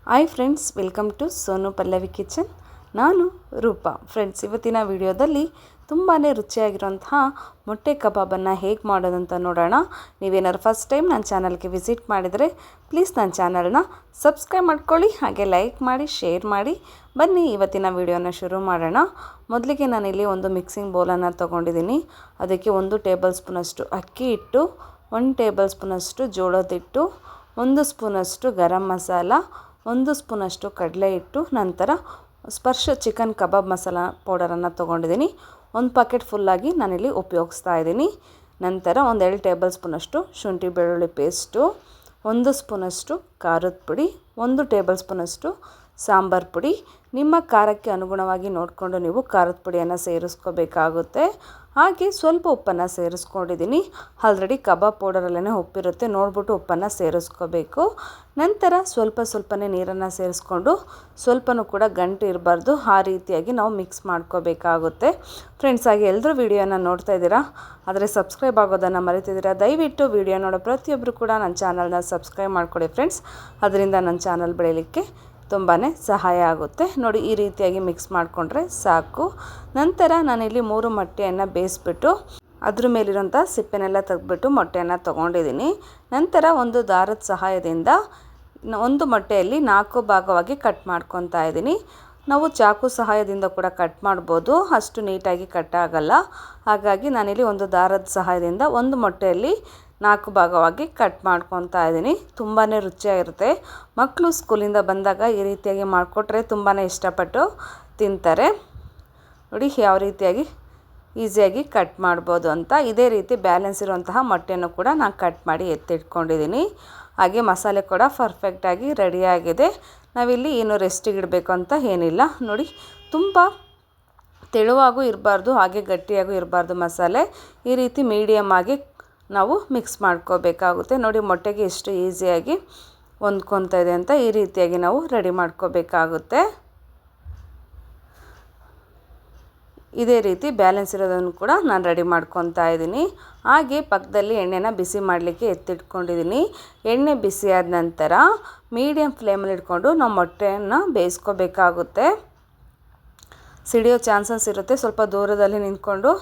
Hi friends, welcome to Sonu Pallavi kitchen. ನಾನು Roopa. Friends, ಇವತ್ತಿನ ವಿಡಿಯೋದಲ್ಲಿ ತುಂಬಾ ರುಚಿಯಾಗಿರುವಂತಹ ಮೊಟ್ಟೆ ಕಬಾಬನ್ನು ಹೇಗೆ ಮಾಡೋದಂತ ನೋಡೋಣ. ನೀವೇನಾದ್ರು ಫಸ್ಟ್ ಟೈಮ್ ನನ್ನ ಚಾನಲ್ಗೆ ವಿಸಿಟ್ ಮಾಡಿದರೆ ಪ್ಲೀಸ್ ನನ್ನ ಚಾನಲ್ನ ಸಬ್ಸ್ಕ್ರೈಬ್ ಮಾಡ್ಕೊಳ್ಳಿ, ಹಾಗೆ ಲೈಕ್ ಮಾಡಿ, ಶೇರ್ ಮಾಡಿ. ಬನ್ನಿ ಇವತ್ತಿನ ವಿಡಿಯೋನ ಶುರು ಮಾಡೋಣ. ಮೊದಲಿಗೆ ನಾನಿಲ್ಲಿ ಒಂದು ಮಿಕ್ಸಿಂಗ್ ಬೌಲನ್ನು ತೊಗೊಂಡಿದ್ದೀನಿ. ಅದಕ್ಕೆ 1 ಟೇಬಲ್ ಸ್ಪೂನಷ್ಟು ಅಕ್ಕಿ ಹಿಟ್ಟು, 1 ಟೇಬಲ್ ಸ್ಪೂನಷ್ಟು ಜೋಳದ ಹಿಟ್ಟು, 1 ಸ್ಪೂನಷ್ಟು ಗರಂ ಮಸಾಲ, 1 ಸ್ಪೂನಷ್ಟು ಕಡಲೆ ಹಿಟ್ಟು, ನಂತರ ಸ್ಪರ್ಶ ಚಿಕನ್ ಕಬಾಬ್ ಮಸಾಲ ಪೌಡರನ್ನು ತೊಗೊಂಡಿದ್ದೀನಿ. 1 ಪ್ಯಾಕೆಟ್ ಫುಲ್ಲಾಗಿ ನಾನಿಲ್ಲಿ ಉಪಯೋಗಿಸ್ತಾ ಇದ್ದೀನಿ. ನಂತರ 2 ಟೇಬಲ್ ಸ್ಪೂನಷ್ಟು ಶುಂಠಿ ಬೆಳ್ಳುಳ್ಳಿ ಪೇಸ್ಟು, 1 ಸ್ಪೂನಷ್ಟು ಖಾರದ ಪುಡಿ, 1 ಟೇಬಲ್ ಸ್ಪೂನಷ್ಟು ಸಾಂಬಾರು ಪುಡಿ. ನಿಮ್ಮ ಖಾರಕ್ಕೆ ಅನುಗುಣವಾಗಿ ನೋಡಿಕೊಂಡು ನೀವು ಖಾರದ ಪುಡಿಯನ್ನು ಸೇರಿಸ್ಕೋಬೇಕಾಗುತ್ತೆ. ಹಾಗೆ ಸ್ವಲ್ಪ ಉಪ್ಪನ್ನು ಸೇರಿಸ್ಕೊಂಡಿದ್ದೀನಿ. ಆಲ್ರೆಡಿ ಕಬಾಬ್ ಪೌಡರಲ್ಲೇ ಉಪ್ಪಿರುತ್ತೆ, ನೋಡಿಬಿಟ್ಟು ಉಪ್ಪನ್ನು ಸೇರಿಸ್ಕೋಬೇಕು. ನಂತರ ಸ್ವಲ್ಪನೇ ನೀರನ್ನು ಸೇರಿಸ್ಕೊಂಡು ಸ್ವಲ್ಪನೂ ಕೂಡ ಗಂಟು ಇರಬಾರ್ದು, ಆ ರೀತಿಯಾಗಿ ನಾವು ಮಿಕ್ಸ್ ಮಾಡ್ಕೋಬೇಕಾಗುತ್ತೆ. ಫ್ರೆಂಡ್ಸ್, ಹಾಗೆ ಎಲ್ಲರೂ ವಿಡಿಯೋನ ನೋಡ್ತಾ ಇದ್ದೀರಾ, ಆದರೆ ಸಬ್ಸ್ಕ್ರೈಬ್ ಆಗೋದನ್ನು ಮರಿತಿದ್ದೀರಾ. ದಯವಿಟ್ಟು ವಿಡಿಯೋ ನೋಡೋ ಪ್ರತಿಯೊಬ್ಬರು ಕೂಡ ನನ್ನ ಚಾನಲ್ನ ಸಬ್ಸ್ಕ್ರೈಬ್ ಮಾಡ್ಕೊಳ್ಳಿ ಫ್ರೆಂಡ್ಸ್. ಅದರಿಂದ ನನ್ನ ಚಾನಲ್ ಬೆಳೀಲಿಕ್ಕೆ ತುಂಬಾ ಸಹಾಯ ಆಗುತ್ತೆ. ನೋಡಿ, ಈ ರೀತಿಯಾಗಿ ಮಿಕ್ಸ್ ಮಾಡಿಕೊಂಡ್ರೆ ಸಾಕು. ನಂತರ ನಾನಿಲ್ಲಿ 3 ಮೊಟ್ಟೆಯನ್ನು ಬೇಯಿಸ್ಬಿಟ್ಟು ಅದ್ರ ಮೇಲಿರೋಂಥ ಸಿಪ್ಪೆನೆಲ್ಲ ತೆಗೆದ್ಬಿಟ್ಟು ಮೊಟ್ಟೆಯನ್ನು ತೊಗೊಂಡಿದ್ದೀನಿ. ನಂತರ ಒಂದು ದಾರದ ಸಹಾಯದಿಂದ 1 ಮೊಟ್ಟೆಯಲ್ಲಿ 4 ಭಾಗವಾಗಿ ಕಟ್ ಮಾಡ್ಕೊತಾ ಇದ್ದೀನಿ. ನಾವು ಚಾಕು ಸಹಾಯದಿಂದ ಕೂಡ ಕಟ್ ಮಾಡ್ಬೋದು, ಅಷ್ಟು ನೀಟಾಗಿ ಕಟ್ ಆಗಲ್ಲ. ಹಾಗಾಗಿ ನಾನಿಲ್ಲಿ ಒಂದು ದಾರದ ಸಹಾಯದಿಂದ 1 ಮೊಟ್ಟೆಯಲ್ಲಿ 4 ಭಾಗವಾಗಿ ಕಟ್ ಮಾಡ್ಕೊತಾ ಇದ್ದೀನಿ. ತುಂಬಾ ರುಚಿಯಾಗಿರುತ್ತೆ. ಮಕ್ಕಳು ಸ್ಕೂಲಿಂದ ಬಂದಾಗ ಈ ರೀತಿಯಾಗಿ ಮಾಡಿಕೊಟ್ರೆ ತುಂಬಾ ಇಷ್ಟಪಟ್ಟು ತಿಂತಾರೆ. ನೋಡಿ ಯಾವ ರೀತಿಯಾಗಿ ಈಸಿಯಾಗಿ ಕಟ್ ಮಾಡ್ಬೋದು ಅಂತ. ಇದೇ ರೀತಿ ಬ್ಯಾಲೆನ್ಸ್ ಇರುವಂತಹ ಮೊಟ್ಟೆಯನ್ನು ಕೂಡ ನಾನು ಕಟ್ ಮಾಡಿ ಎತ್ತಿಟ್ಕೊಂಡಿದ್ದೀನಿ. ಹಾಗೆ ಮಸಾಲೆ ಕೂಡ ಪರ್ಫೆಕ್ಟಾಗಿ ರೆಡಿಯಾಗಿದೆ. ನಾವಿಲ್ಲಿ ಏನು ರೆಸ್ಟಿಗೆ ಇಡಬೇಕು ಅಂತ ಏನಿಲ್ಲ. ನೋಡಿ, ತುಂಬ ತೆಳುವಾಗೂ ಇರಬಾರ್ದು, ಹಾಗೆ ಗಟ್ಟಿಯಾಗೂ ಇರಬಾರ್ದು ಮಸಾಲೆ. ಈ ರೀತಿ ಮೀಡಿಯಮ್ ಆಗಿ ನಾವು ಮಿಕ್ಸ್ ಮಾಡ್ಕೋಬೇಕಾಗುತ್ತೆ. ನೋಡಿ, ಮೊಟ್ಟೆಗೆ ಎಷ್ಟು ಈಸಿಯಾಗಿ ಹೊಂದ್ಕೊತಾ ಇದೆ ಅಂತ. ಈ ರೀತಿಯಾಗಿ ನಾವು ರೆಡಿ ಮಾಡ್ಕೋಬೇಕಾಗುತ್ತೆ. ಇದೇ ರೀತಿ ಬ್ಯಾಲೆನ್ಸ್ ಇರೋದನ್ನು ಕೂಡ ನಾನು ರೆಡಿ ಮಾಡ್ಕೊತಾ ಇದ್ದೀನಿ. ಹಾಗೆ ಪಕ್ಕದಲ್ಲಿ ಎಣ್ಣೆನ ಬಿಸಿ ಮಾಡಲಿಕ್ಕೆ ಎತ್ತಿಟ್ಕೊಂಡಿದ್ದೀನಿ. ಎಣ್ಣೆ ಬಿಸಿ ಆದ ನಂತರ ಮೀಡಿಯಮ್ ಫ್ಲೇಮಲ್ಲಿ ಇಟ್ಕೊಂಡು ನಾವು ಮೊಟ್ಟೆಯನ್ನು ಬೇಯಿಸ್ಕೋಬೇಕಾಗುತ್ತೆ. ಸಿಡಿಯೋ ಚಾನ್ಸಸ್ ಇರುತ್ತೆ. ಸ್ವಲ್ಪ ದೂರದಲ್ಲಿ ನಿಂತ್ಕೊಂಡು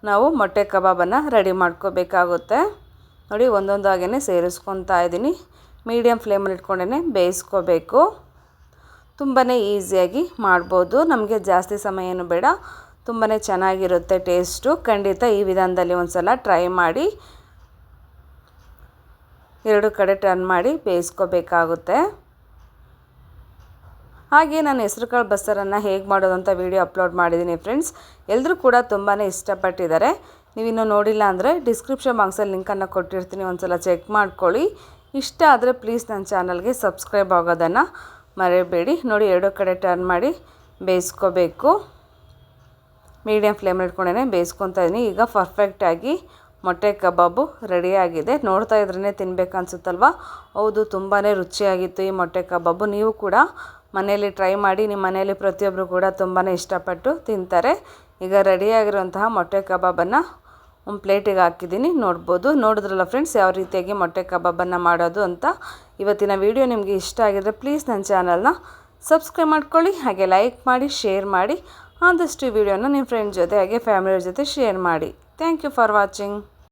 ನಾವು ಮೊಟ್ಟೆ ಕಬಾಬನ್ನು ರೆಡಿ ಮಾಡ್ಕೋಬೇಕಾಗುತ್ತೆ. ನೋಡಿ, ಒಂದೊಂದಾಗೇ ಸೇರಿಸ್ಕೊತಾ ಇದ್ದೀನಿ. ಮೀಡಿಯಮ್ ಫ್ಲೇಮಲ್ಲಿ ಇಟ್ಕೊಂಡೇ ಬೇಯಿಸ್ಕೋಬೇಕು. ತುಂಬಾ ಈಸಿಯಾಗಿ ಮಾಡ್ಬೋದು, ನಮಗೆ ಜಾಸ್ತಿ ಸಮಯ ಏನು ಬೇಡ, ತುಂಬಾ ಚೆನ್ನಾಗಿರುತ್ತೆ ಟೇಸ್ಟು. ಖಂಡಿತ ಈ ವಿಧಾನದಲ್ಲಿ ಒಂದು ಸಲ ಟ್ರೈ ಮಾಡಿ. 2 ಕಡೆ ಟರ್ನ್ ಮಾಡಿ ಬೇಯಿಸ್ಕೋಬೇಕಾಗುತ್ತೆ. ಹಾಗೆ ನಾನು ಹೆಸರುಕಾಳು ಬಸ್ಸಾರನ್ನು ಹೇಗೆ ಮಾಡೋದು ಅಂತ ವಿಡಿಯೋ ಅಪ್ಲೋಡ್ ಮಾಡಿದ್ದೀನಿ ಫ್ರೆಂಡ್ಸ್. ಎಲ್ಲರೂ ಕೂಡ ತುಂಬಾ ಇಷ್ಟಪಟ್ಟಿದ್ದಾರೆ. ನೀವಿನ್ನೂ ನೋಡಿಲ್ಲ ಅಂದರೆ ಡಿಸ್ಕ್ರಿಪ್ಷನ್ ಬಾಕ್ಸಲ್ಲಿ ಲಿಂಕನ್ನು ಕೊಟ್ಟಿರ್ತೀನಿ, ಒಂದು ಸಲ ಚೆಕ್ ಮಾಡ್ಕೊಳ್ಳಿ. ಇಷ್ಟ ಆದರೆ ಪ್ಲೀಸ್ ನನ್ನ ಚಾನಲ್ಗೆ ಸಬ್ಸ್ಕ್ರೈಬ್ ಆಗೋದನ್ನು ಮರೆಯಬೇಡಿ. ನೋಡಿ, 2 ಕಡೆ ಟರ್ನ್ ಮಾಡಿ ಬೇಯಿಸ್ಕೋಬೇಕು. ಮೀಡಿಯಮ್ ಫ್ಲೇಮಲ್ಲಿ ಇಟ್ಕೊಂಡೇ ಬೇಯಿಸ್ಕೊತಾ ಇದ್ದೀನಿ. ಈಗ ಪರ್ಫೆಕ್ಟಾಗಿ ಮೊಟ್ಟೆ ಕಬಾಬು ರೆಡಿಯಾಗಿದೆ. ನೋಡ್ತಾ ಇದ್ರೇ ತಿನ್ಬೇಕು ಅನಿಸುತ್ತಲ್ವ? ಹೌದು, ತುಂಬಾ ರುಚಿಯಾಗಿತ್ತು ಈ ಮೊಟ್ಟೆ ಕಬಾಬು. ನೀವು ಕೂಡ ಮನೆಯಲ್ಲಿ ಟ್ರೈ ಮಾಡಿ. ನಿಮ್ಮ ಮನೆಯಲ್ಲಿ ಪ್ರತಿಯೊಬ್ಬರು ಕೂಡ ತುಂಬಾ ಇಷ್ಟಪಟ್ಟು ತಿಂತಾರೆ. ಈಗ ರೆಡಿಯಾಗಿರುವಂತಹ ಮೊಟ್ಟೆ ಕಬಾಬನ್ನು ಒಂದು ಪ್ಲೇಟಿಗೆ ಹಾಕಿದ್ದೀನಿ, ನೋಡ್ಬೋದು. ನೋಡಿದ್ರಲ್ಲ ಫ್ರೆಂಡ್ಸ್, ಯಾವ ರೀತಿಯಾಗಿ ಮೊಟ್ಟೆ ಕಬಾಬನ್ನು ಮಾಡೋದು ಅಂತ. ಇವತ್ತಿನ ವಿಡಿಯೋ ನಿಮಗೆ ಇಷ್ಟ ಆಗಿದ್ರೆ ಪ್ಲೀಸ್ ನನ್ನ ಚಾನಲ್ನ ಸಬ್ಸ್ಕ್ರೈಬ್ ಮಾಡ್ಕೊಳ್ಳಿ, ಹಾಗೆ ಲೈಕ್ ಮಾಡಿ, ಶೇರ್ ಮಾಡಿ. ಆದಷ್ಟು ವಿಡಿಯೋನ ನಿಮ್ಮ ಫ್ರೆಂಡ್ ಜೊತೆ ಹಾಗೆ ಫ್ಯಾಮಿಲಿಯವ್ರ ಜೊತೆ ಶೇರ್ ಮಾಡಿ. Thank you for watching.